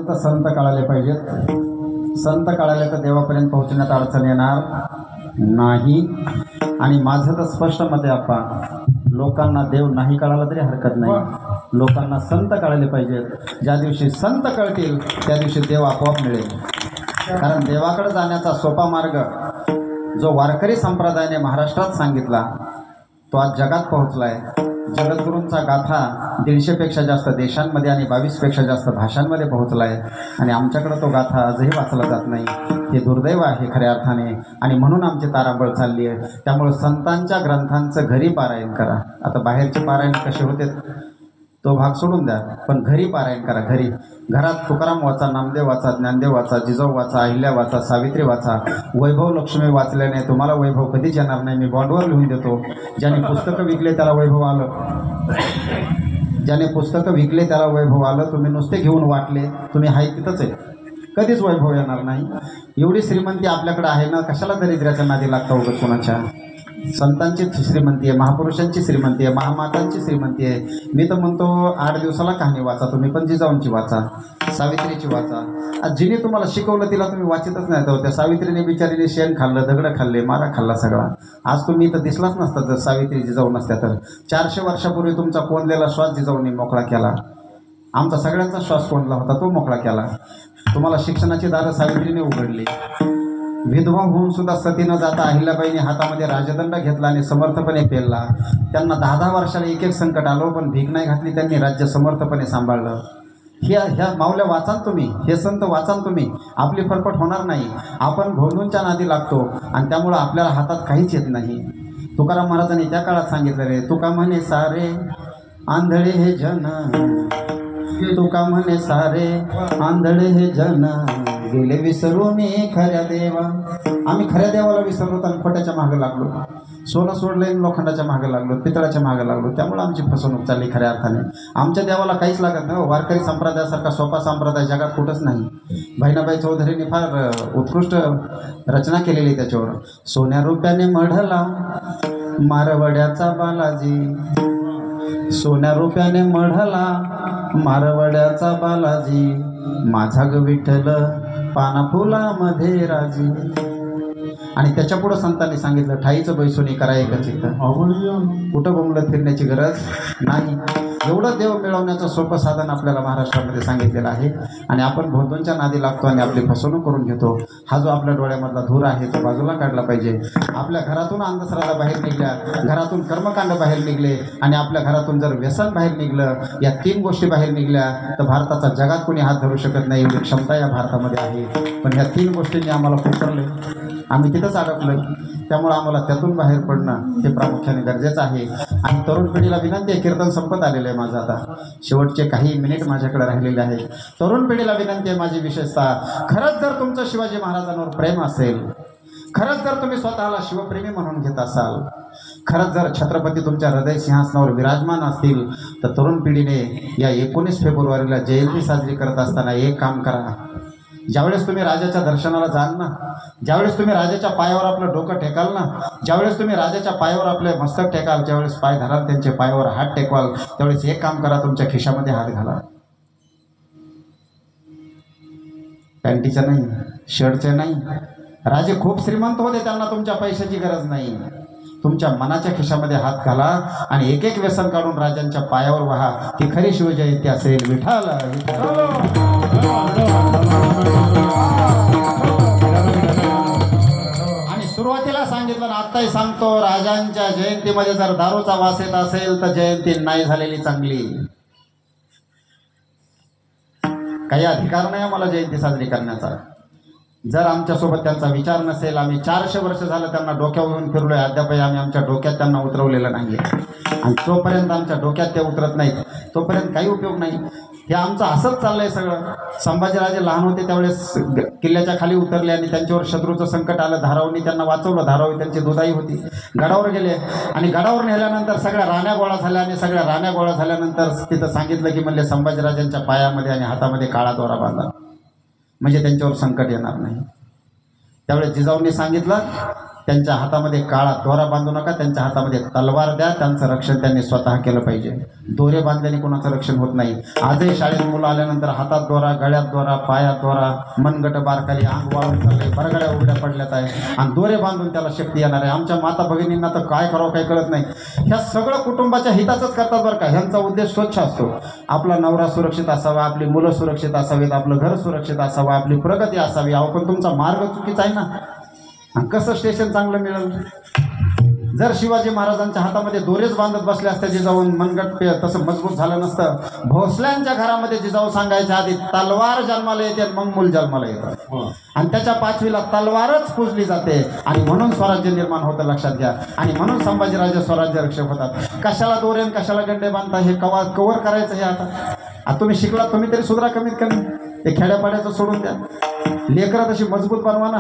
असेल तर संत कळाले पाहिजेत. संत कळाले तर देवापर्यंत पोहोचण्यात अडचण येणार नाही. आणि माझं तर स्पष्ट मत आहे आप्पा, लोकांना देव नाही कळाला तरी हरकत नाही, लोकांना संत कळाले पाहिजेत. ज्या दिवशी संत कळतील त्या दिवशी देव आपोआप मिळेल. कारण देवाकडे जाण्याचा सोपा मार्ग जो वारकरी संप्रदायाने महाराष्ट्रात सांगितला तो आज जगात पोहोचला आहे. जगद्गुरूंचा गाथा 150पेक्षा जास्त देशांमध्ये आणि 22पेक्षा जास्त भाषांमध्ये पोहोचला आहे. आणि आमच्याकडं तो गाथा आजही वाचला जात नाही. हे दुर्दैव आहे खऱ्या अर्थाने. आणि म्हणून आमची तारांबळ चालली आहे. त्यामुळे संतांच्या ग्रंथांचं घरी पारायण करा. आता बाहेरचे पारायण कसे होते तो भाग सोडून द्या, पण घरी पारायण करा. घरात तुकाराम वाचा, नामदेव वाचा, ज्ञानदेव वाचा, जिजाऊ वाचा, अहिल्या वाचा, सावित्री वाचा. वैभव लक्ष्मी वाचल्याने तुम्हाला वैभव कधीच येणार नाही. मी बॉन्डवर लिहून देतो, ज्याने पुस्तकं विकले त्याला वैभव आलं. ज्याने पुस्तकं विकले त्याला वैभव आलं. तुम्ही नुसते घेऊन वाटले, तुम्ही हाय तिथंच आहे, कधीच वैभव येणार नाही. एवढी श्रीमंती आपल्याकडे आहे ना, कशाला दरिद्र्याच्या नादी लागता उगाच कोणाच्या. संतांची श्रीमंती आहे, महापुरुषांची श्रीमंती आहे, महामातांची श्रीमंती आहे. मी तर म्हणतो 8 दिवसाला कहाणी वाचा तुम्ही, पण जिजाऊंची वाचा, सावित्रीची वाचा. आज जिने तुम्हाला शिकवलं तिला तुम्ही वाचतच नाही. तर त्या सावित्रीने बिचारीने शेण खाल्लं, दगडं खाल्ले, मारा खाल्ला सगळा. आज तुम्ही इथं दिसलाच नसता जर सावित्री जिजाऊ नसत्या तर. 400 वर्षापूर्वी तुमचा कोंडलेला श्वास जिजाऊंनी मोकळा केला. आमचा सगळ्यांचा श्वास कोंडला होता, तो मोकळा केला. तुम्हाला शिक्षणाची दारं सावित्रीने उघडली. विधवा होऊन सुद्धा सती न जाता अहिल्याबाईने हातामध्ये राजदंड घेतला आणि समर्थपणे पेलला. त्यांना 10-10 वर्षाला एक संकट आलं, पण भीक नाही घातली त्यांनी, राज्य समर्थपणे सांभाळलं. ह्या माऊल्या वाचाल तुम्ही, हे संत वाचाल तुम्ही, आपली फरफट होणार नाही. आपण भोंदूंच्या नादी लागतो आणि त्यामुळं आपल्याला हातात काहीच येत नाही. तुकाराम महाराजांनी त्या काळात सांगितलं रे, तुका म्हणे सारे आंधळे हे जन, तुका म्हणे सारे आंधळे हे जन, गेले विसरून खऱ्या देवा. आम्ही खऱ्या देवाला विसरलो तर खोट्याच्या मागं लागलो, सोनं सोडलं, लोखंडाच्या मागं लागलो, पितळाच्या मागं लागलो. त्यामुळे आमची फसवणूक चालली खऱ्या अर्थाने. आमच्या देवाला काहीच लागत नाही. वारकरी संप्रदायासारखा सोपा संप्रदाय जगात कुठंच नाही. बहिणाबाई चौधरींनी फार उत्कृष्ट रचना केलेली त्याच्यावर. सोन्या रुपयाने मढला मारवड्याचा बालाजी, सोन्या रुपयाने मढला मारवड्याचा बालाजी, माझा ग विठ्ठल पाना फुलामध्ये राजी. आणि त्याच्या पुढं संतांनी सांगितलं, ठाईचं बैसोनी करा एकच इथं. कुठं बोंबलत फिरण्याची गरज नाही. एवढं देव मिळवण्याचं सोपं साधन आपल्याला महाराष्ट्रामध्ये सांगितलेलं आहे. आणि आपण भोंदूंच्या नादी लागतो आणि आपली फसवणूक करून घेतो. हा जो आपल्या डोळ्यामधला धूर आहे तो बाजूला काढला पाहिजे. आपल्या घरातून अंधश्रद्धा बाहेर निघल्या, घरातून कर्मकांड बाहेर निघले आणि आपल्या घरातून जर व्यसन बाहेर निघलं, या 3 गोष्टी बाहेर निघल्या तर भारताचा जगात कोणी हात धरू शकत नाही एवढी क्षमता या भारतामध्ये आहे. पण ह्या 3 गोष्टींनी आम्हाला पोखरले, आम्ही तिथंच अडकलो. त्यामुळे आम्हाला त्यातून बाहेर पडणं हे प्रामुख्याने गरजेचं आहे. आणि तरुण पिढीला विनंती आहे, कीर्तन संपत आलेलं आहे माझं, आता शेवटचे काही मिनिट माझ्याकडे राहिलेले आहेत. तरुण पिढीला विनंती आहे माझी विशेषतः, खरंच जर तुमचं शिवाजी महाराजांवर प्रेम असेल, खरंच जर तुम्ही स्वतःला शिवप्रेमी म्हणून घेत असाल, खरंच जर छत्रपती तुमच्या हृदय सिंहासनावर विराजमान असतील, तर तरुण पिढीने या 19 फेब्रुवारीला जयंती साजरी करत असताना एक काम करा. ज्यावेळेस तुम्ही राजाच्या दर्शनाला जाल ना, ज्यावेळेस तुम्ही राजाच्या पायावर आपलं डोकं टेकाल ना, ज्यावेळेस तुम्ही राजाच्या पायावर आपले मस्तक टेकाल, ज्यावेळेस पाय धराल, त्यांच्या पायावर हात टेकवाल, त्यावेळेस एक काम करा, तुमच्या खिशामध्ये हात घाला. पॅन्टीच्या नाही, शर्टच्या नाही. राजे खूप श्रीमंत होते, त्यांना तुमच्या पैशाची गरज नाही. तुमच्या मनाच्या खिशामध्ये हात घाला आणि एक व्यसन काढून राजांच्या पायावर वहा. ती खरी शिवजयंती असेल. विठाल. आणि सुरुवातीला सांगितलं ना, आत्ताही सांगतो, राजांच्या जयंतीमध्ये जर दारूचा वास येत असेल तर जयंती नाही झालेली चांगली. काही अधिकार नाही आम्हाला जयंती साजरी करण्याचा. जर आमच्यासोबत त्यांचा विचार नसेल, आम्ही 400 वर्ष झालं त्यांना डोक्यावरून फिरलोय, अद्यापही आम्ही आमच्या डोक्यात त्यांना उतरवलेलं नाही. आणि जोपर्यंत आमच्या डोक्यात ते उतरत नाहीत तोपर्यंत काही उपयोग नाही. हे आमचं असंच चाललंय सगळं. संभाजीराजे लहान होते त्यावेळेस किल्ल्याच्या खाली उतरले आणि त्यांच्यावर शत्रूचं संकट आलं. धारावींनी त्यांना वाचवलं. धारावी त्यांची दुधाई होती. गडावर गेले आणि गडावर नेल्यानंतर सगळ्या राण्या गोळा झाल्या आणि सगळ्या राण्या गोळा झाल्यानंतर तिथं सांगितलं की म्हणले संभाजीराजांच्या पायामध्ये आणि हातामध्ये काळा दोरा बांधा, म्हणजे त्यांच्यावर संकट येणार नाही. त्यावेळेस जिजाऊंनी सांगितलं त्यांच्या हातामध्ये काळा दोरा बांधू नका, त्यांच्या हातामध्ये तलवार द्या. त्यांचं रक्षण त्यांनी स्वतः केलं पाहिजे. दोरे बांधल्याने कोणाचं रक्षण होत नाही. आजही शाळेत मुलं आल्यानंतर हातात दोरा, गळ्यात दोरा, पायात दोरा, मनगट बारकाली, अंग वाळून चालले, बरगड्या उघड्या पडल्यात आहे आणि दोरे बांधून त्याला शक्ती येणार आहे. आमच्या माता भगिनींना तर काय करावं काही कळत नाही. ह्या सगळं कुटुंबाच्या हिताचंच करतात बरं का. ह्यांचा उद्देश स्वच्छ असतो. आपला नवरा सुरक्षित असावा, आपली मुलं सुरक्षित असावीत, आपलं घर सुरक्षित असावं, आपली प्रगती असावी. अहो पण तुमचा मार्ग चुकीचा आहे ना. आणि कसं स्टेशन चांगलं मिळेल? जर शिवाजी महाराजांच्या हातामध्ये दोरेच बांधत बसले असते जिजाऊन, मनगट तसं मजबूत झालं नसतं. भोसल्यांच्या घरामध्ये जिजाऊ सांगायच्या आधी तलवार जन्माला येते मग मूल जन्माला येतं. आणि त्याच्या 5वीला तलवारच पूजली जाते आणि म्हणून स्वराज्य निर्माण होतं, लक्षात घ्या. आणि म्हणून संभाजीराजे स्वराज्य रक्षक होतात. कशाला दोरे कशाला गंडे बांधता? हे कवर करायचं हे आता तुम्ही शिकला, तुम्ही तरी सुधरा कमीत कमी. ते खेड्यापाड्याचं सोडून द्या. लेकरं तशी मजबूत बनवा ना,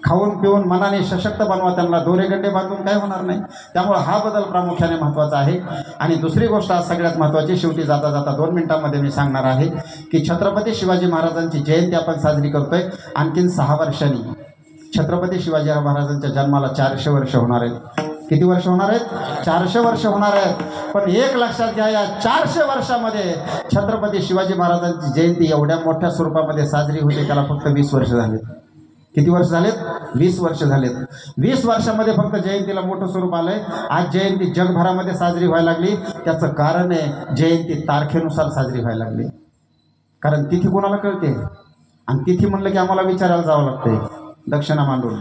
खाऊन पिऊन मनाने सशक्त बनवा त्यांना. दोरेगंडे बांधून काय होणार नाही. त्यामुळे हा बदल प्रामुख्याने महत्त्वाचा आहे. आणि दुसरी गोष्ट आज सगळ्यात महत्त्वाची, शेवटी जाता जाता 2 मिनिटांमध्ये मी सांगणार आहे की छत्रपती शिवाजी महाराजांची जयंती आपण साजरी करतोय. आणखीन 6 वर्षांनी छत्रपती शिवाजी महाराजांच्या जन्माला 400 वर्ष होणार आहेत. किती वर्ष होणार आहेत? 400 वर्ष होणार आहेत. पण एक लक्षात घ्या, या 400 वर्षामध्ये छत्रपती शिवाजी महाराजांची जयंती एवढ्या मोठ्या स्वरूपामध्ये साजरी होते त्याला फक्त 20 वर्ष झालेत. किती वर्ष झालेत? 20 वर्ष झालेत. 20 वर्षामध्ये फक्त जयंतीला मोठं स्वरूप आलंय. आज जयंती जगभरामध्ये साजरी व्हायला लागली. त्याचं कारण आहे जयंती तारखेनुसार साजरी व्हायला लागली. कारण तिथी कोणाला कळते? आणि तिथी म्हणलं की आम्हाला विचारायला जावं लागतंय दक्षिणा मांडून.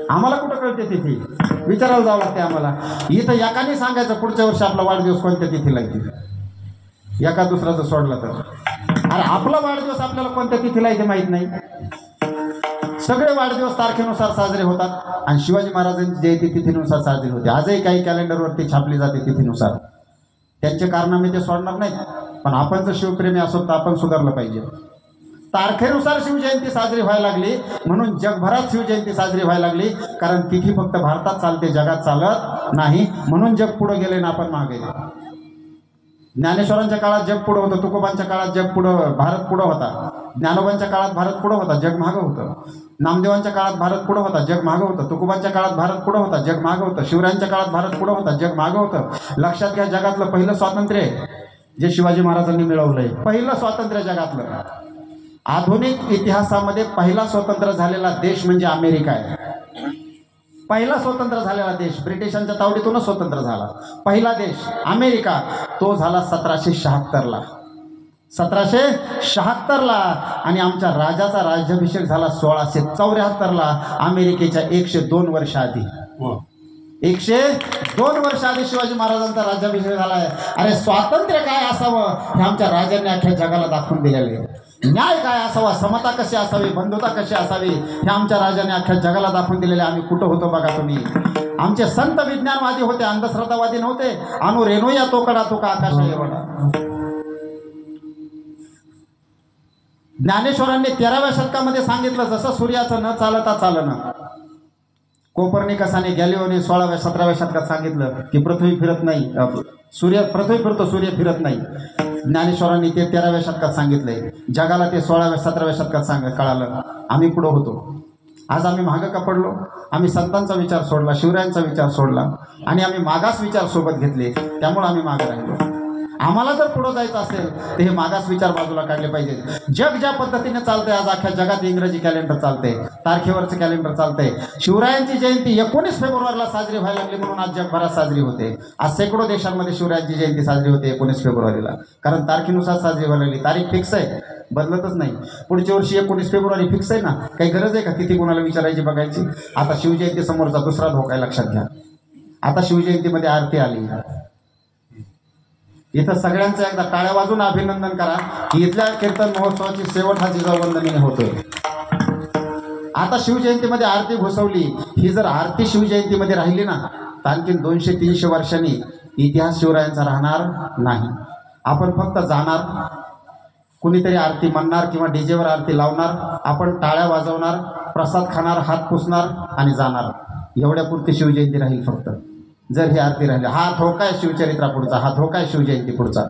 आम्हाला कुठं कळते तिथी? विचारायला जावं लागते आम्हाला. इथं एकाने सांगायचं पुढच्या वर्षी आपला वाढदिवस कोणत्या तिथीला येते. एका दुसराचं सोडलं तर. अरे आपला वाढदिवस आपल्याला कोणत्या तिथीला येते माहीत नाही. सगळे वाढदिवस तारखेनुसार साजरे होतात आणि शिवाजी महाराजांची जयंती तिथीनुसार साजरी होते. आजही काही कॅलेंडरवरती छापली जाते तिथीनुसार. त्यांचे कारनामे ते सोडणार नाहीत. पण आपण जर शिवप्रेमी असो तर आपण सुधारलं पाहिजे. तारखेनुसार शिवजयंती साजरी व्हायला लागली म्हणून जगभरात शिवजयंती साजरी व्हायला लागली. कारण तिथी फक्त भारतात चालते, जगात चालत नाही. म्हणून जग पुढं गेले ना आपण मागे. ज्ञानेश्वरांच्या काळात जग पुढं होतं, तुकोबांच्या काळात जग पुढं, भारत पुढं होता. ज्ञानोबांच्या काळात भारत पुढं होता, जग मागं होतं. नामदेवांच्या काळात भारत पुढं होता, जग मागं होतं. तुकोबांच्या काळात भारत पुढं होता, जग मागं होतं. शिवरायांच्या काळात भारत पुढं होता, जग मागं होतं. लक्षात घ्या, जगातलं पहिलं स्वातंत्र्य जे शिवाजी महाराजांनी मिळवलंय, पहिलं स्वातंत्र्य जगातलं. आधुनिक इतिहासामध्ये पहिला स्वतंत्र झालेला देश म्हणजे अमेरिका आहे. पहिला स्वतंत्र झालेला देश, ब्रिटिशांच्या तावडीतूनच स्वतंत्र झाला. पहिला देश अमेरिका, तो झाला 1776ला. 1776ला. आणि आमच्या राजाचा राज्याभिषेक झाला 1674ला. अमेरिकेच्या 102 वर्ष आधी. 102 वर्ष आधी शिवाजी महाराजांचा राज्याभिषेक झाला आहे. अरे स्वातंत्र्य काय असावं हे आमच्या राजांनी अख्ख्या जगाला दाखवून दिलेले आहे. न्याय काय असावा, समता कशी असावी, बंधुता कशी असावी हे आमच्या राजाने अख्ख्या जगाला दाखवून दिलेले. आम्ही कुठं होतो बघा तुम्ही. आमचे संत विज्ञानवादी होते, अंधश्रद्धावादी नव्हते. अनु रेणूया तोकडा तुका आकाशा एवढा. ज्ञानेश्वरांनी 13व्या शतकामध्ये सांगितलं, जसं सूर्याचं न चालता चालणं. कोपर्निकसाने गॅलिओने 16व्या 17व्या शतकात सांगितलं की पृथ्वी फिरत नाही, पृथ्वी फिरतो, सूर्य फिरत नाही. ज्ञानेश्वरांनी ते 13व्या शतकात सांगितलंय. जगाला ते 16व्या 17व्या शतकात कळालं. आम्ही पुढं होतो. आज आम्ही मागं का पडलो? आम्ही संतांचा विचार सोडला, शिवरायांचा विचार सोडला आणि आम्ही मागास विचार सोबत घेतले. त्यामुळे आम्ही मागे राहिलो. आम्हाला जर पुढं जायचं असेल तर हे मागास विचार बाजूला काढले पाहिजेत. जग ज्या पद्धतीने चालतंय, आज अख्ख्या जगात इंग्रजी कॅलेंडर चालतंय, तारखेवरचं कॅलेंडर चालतंय. शिवरायांची जयंती 19 फेब्रुवारीला साजरी व्हायला लागली म्हणून आज जगभरात साजरी होते. आज शेकडो देशांमध्ये शिवरायांची जयंती साजरी होते 19 फेब्रुवारीला. कारण तारखेनुसार साजरी व्हायला लागली. तारीख फिक्स आहे, बदलतच नाही. पुढच्या वर्षी 19 फेब्रुवारी फिक्स आहे ना. काही गरज आहे का तिथे कोणाला विचारायची, बघायची? आता शिवजयंती समोरचा दुसरा धोका आहे, लक्षात घ्या. आता शिवजयंतीमध्ये आरती आली. इथं सगळ्यांचं एकदा टाळ्या वाजून अभिनंदन करा की इथल्या कीर्तन महोत्सवाची शेवट हा जिजाऊवंदनीने होतोय. आता शिवजयंतीमध्ये आरती घुसवली. ही जर आरती शिवजयंतीमध्ये राहिली ना तर आणखी 200-300 वर्षांनी इतिहास शिवरायांचा राहणार नाही. आपण फक्त जाणार, कुणीतरी आरती म्हणणार किंवा डीजेवर आरती लावणार, आपण टाळ्या वाजवणार, प्रसाद खाणार, हात पुसणार आणि जाणार. एवढ्यापुरती शिवजयंती राहील फक्त. जर ही आरती राहिली, हा धोका आहे शिवचरित्रापुढचा, हा धोका आहे शिवजयंती पुढचा.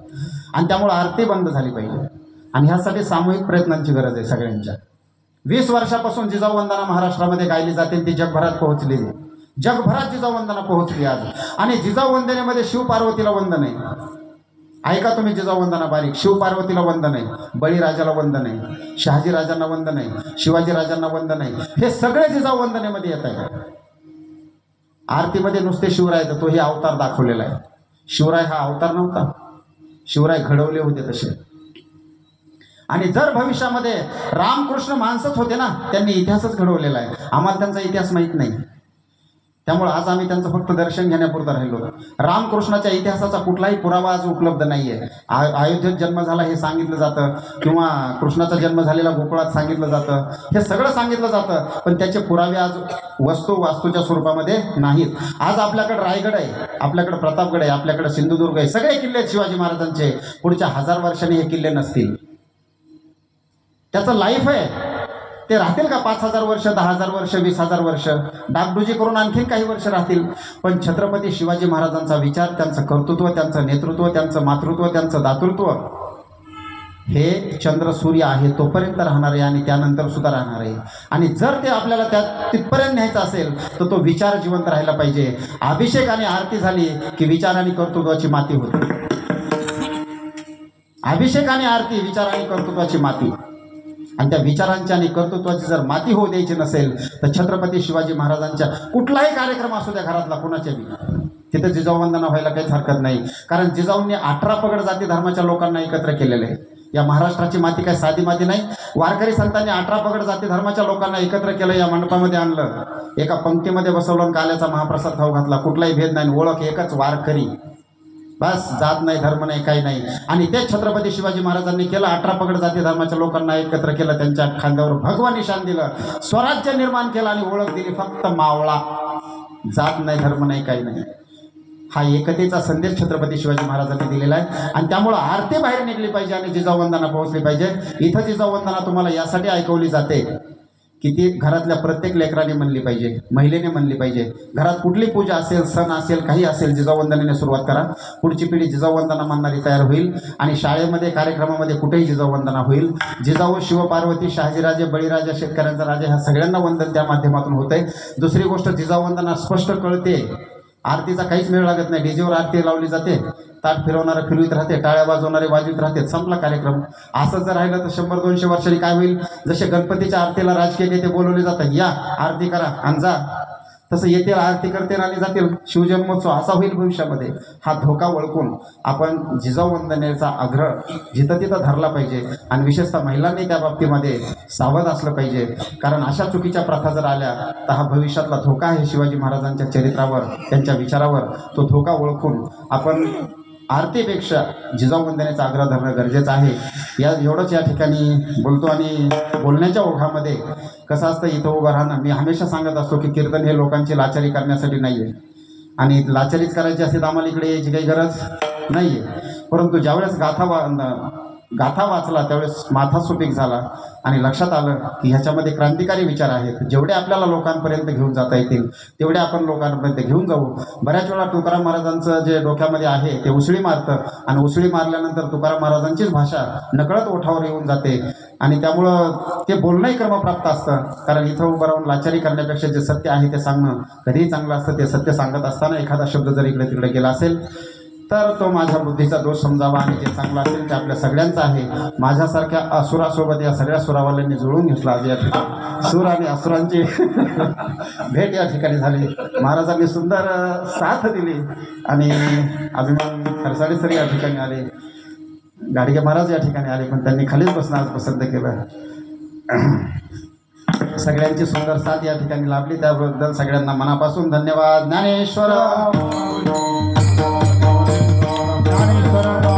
आणि त्यामुळे आरती बंद झाली पाहिजे. आणि ह्यासाठी सामूहिक प्रयत्नांची गरज आहे सगळ्यांच्या. 20 वर्षापासून जिजाऊ वंदना महाराष्ट्रामध्ये गायली जाते, ती जगभरात पोहोचली. जगभरात जिजाऊ वंदना पोहोचली आज. आणि जिजाऊ वंदनेमध्ये शिव पार्वतीला वंदन आहे. ऐका तुम्ही जिजाऊ वंदना बारीक. शिव पार्वतीला वंदन आहे, बळीराजाला वंदन आहे, शहाजी राजांना वंदन आहे, शिवाजी राजांना वंदन आहे. हे सगळे जिजाऊ वंदनेमध्ये येत आहे. आरतीमध्ये नुसते शिवराय, तर तोही अवतार दाखवलेला आहे. शिवराय हा अवतार नव्हता, शिवराय घडवले होते तसे. आणि जर भविष्यामध्ये रामकृष्ण माणसंच होते ना, त्यांनी इतिहासच घडवलेला आहे. आम्हाला त्यांचा इतिहास माहीत नाही, त्यामुळे आज आम्ही त्यांचं फक्त दर्शन घेण्यापुरतं राहिलो. रामकृष्णाच्या इतिहासाचा कुठलाही पुरावा आज उपलब्ध नाही आहे. अयोध्येत जन्म झाला हे सांगितलं जातं, किंवा कृष्णाचा जन्म झालेला गोकुळात सांगितलं जातं, हे सगळं सांगितलं जातं, पण त्याचे पुरावे आज वास्तूच्या स्वरूपामध्ये नाहीत. आज आपल्याकडे रायगड आहे, आपल्याकडे प्रतापगड आहे, आपल्याकडे सिंधुदुर्ग आहे, सगळे किल्ले आहेत शिवाजी महाराजांचे. पुढच्या 1000 वर्षांनी हे किल्ले नसतील. त्याचं लाईफ आहे, ते राहतील का 5000 वर्ष, 10000 वर्ष, 20000 वर्ष, डागडुजी करून आणखीन काही वर्ष राहतील. पण छत्रपती शिवाजी महाराजांचा विचार, त्यांचं कर्तृत्व, त्यांचं नेतृत्व, त्यांचं मातृत्व, त्यांचं दातृत्व हे चंद्र सूर्य आहे तोपर्यंत राहणार आहे, आणि त्यानंतर सुद्धा राहणार आहे. आणि जर ते आपल्याला तिथपर्यंत न्यायचं असेल तर तो विचार जिवंत राहायला पाहिजे. अभिषेक आणि आरती झाली की विचार आणि कर्तृत्वाची माती होते. अभिषेक आणि आरती, विचार आणि कर्तृत्वाची माती. आणि त्या विचारांची आणि कर्तृत्वाची जर माती होऊ द्यायची नसेल तर छत्रपती शिवाजी महाराजांच्या कुठलाही कार्यक्रम असू द्या घरातला कुणाच्या बी, तिथं जिजाऊ वंदना व्हायला काहीच हरकत नाही. कारण जिजाऊंनी 18 पगड जाती धर्माच्या लोकांना एकत्र केलेले आहे. या महाराष्ट्राची माती काही साधी माती नाही. वारकरी संतांनी 18 पगड जाती धर्माच्या लोकांना एकत्र केलं, या मंडपामध्ये आणलं, एका पंक्तीमध्ये बसवलं, काल्याचा महाप्रसाद खाऊ घातला. कुठलाही भेद नाही, ओळख एकच, वारकरी, बस. जात नाही, धर्म नाही, काही नाही. आणि तेच छत्रपती शिवाजी महाराजांनी केलं. 18 पगड जाती धर्माच्या लोकांना एकत्र केलं, त्यांच्या खांद्यावर भगवा निशाण दिलं, स्वराज्य निर्माण केलं आणि ओळख दिली फक्त मावळा. जात नाही, धर्म नाही, काही नाही. हा एकतेचा संदेश छत्रपती शिवाजी महाराजांनी दिलेला आहे. आणि त्यामुळं आरती बाहेर निघली पाहिजे आणि जिजाऊ वंदना पोहोचली पाहिजे. इथं जिजाऊ वंदना तुम्हाला यासाठी ऐकवली जाते की ती घरातल्या प्रत्येक लेकराने म्हणली पाहिजे, महिलेने म्हणली पाहिजे. घरात कुठली पूजा असेल, सण असेल, काही असेल, जिजाऊ वंदनेने सुरुवात करा. पुढची पिढी जिजाऊ वंदना मानणारी तयार होईल. आणि शाळेमध्ये, कार्यक्रमामध्ये कुठेही जिजाऊ वंदना होईल. जिजाऊ, शिवपार्वती, शहाजीराजे, बळीराजा, शेतकऱ्यांचा राजा, ह्या सगळ्यांना वंदन त्या माध्यमातून होतंय. दुसरी गोष्ट, जिजाऊ वंदना स्पष्ट कळते. आरतीचा काहीच मेळ लागत नाही. डीजेवर आरती लावली जाते, ताट फिरवणारे फिरवीत राहते, टाळ्या वाजवणारे वाजवीत राहते, संपला कार्यक्रम. असं जर राहिलं तर 100-200 वर्षांनी काय होईल? जसे गणपतीच्या आरतीला राजकीय नेते बोलवले जातात, या आरती करा आणि जा, तसं येतील, आरती करतील आणि जातील. शिवजन्मोत्सव असा होईल भविष्यामध्ये. हा धोका ओळखून आपण जिजाऊ वंदनेचा आग्रह जिथं तिथं धरला पाहिजे. आणि विशेषतः महिलांनी त्या बाबतीमध्ये सावध असलं पाहिजे. कारण अशा चुकीच्या प्रथा जर आल्या तर हा भविष्यातला धोका आहे शिवाजी महाराजांच्या चरित्रावर, त्यांच्या विचारावर. तो धोका ओळखून आपण आरतीपेक्षा जिजाऊ वंदनेचा आग्रह धरणं गरजेचं आहे. एवढंच या ठिकाणी बोलतो. आणि बोलण्याच्या ओघामध्ये कसं असतं, इथं उभं राहणं, मी हमेशा सांगत असतो की कीर्तन हे लोकांची लाचारी करण्यासाठी नाही आहे. आणि लाचारीच करायची असेल तर आम्हाला इकडे यायची काही गरज नाही आहे. परंतु ज्यावेळेस गाथा वाचला त्यावेळेस माथा सुपीक झाला आणि लक्षात आलं की ह्याच्यामध्ये क्रांतिकारी विचार आहेत. जेवढे आपल्याला लोकांपर्यंत घेऊन जाता येतील तेवढे आपण लोकांपर्यंत घेऊन जाऊ. बऱ्याच वेळा तुकाराम महाराजांचं जे डोक्यामध्ये आहे ते उसळी मारतं, आणि उसळी मारल्यानंतर तुकाराम महाराजांचीच भाषा नकळत ओठावर येऊन जाते. आणि त्यामुळं ते बोलणंही क्रमप्राप्त असतं. कारण इथं उभं राहून लाचारी करण्यापेक्षा जे सत्य आहे ते सांगणं कधीही चांगलं असतं. ते सत्य सांगत असताना एखादा शब्द जर इकडे तिकडे गेला असेल तर तो माझ्या बुद्धीचा दोष समजावा, आणि जे चांगलं असेल ते आपल्या सगळ्यांचं आहे. माझ्यासारख्या असुरासोबत या सगळ्या सुरावाल्यांनी जुळून घेतला. आज या ठिकाणी सूर आणि असुरांची भेट या ठिकाणी झाली. महाराजांनी सुंदर साथ दिली. आणि अभिमान खरसाडे सर या ठिकाणी आले, गाडगे महाराज या ठिकाणी आले, पण त्यांनी खालीच बसणं आज पसंत केलं. सगळ्यांची सुंदर साथ या ठिकाणी लाभली, त्याबद्दल सगळ्यांना मनापासून धन्यवाद. ज्ञानेश्वर Ram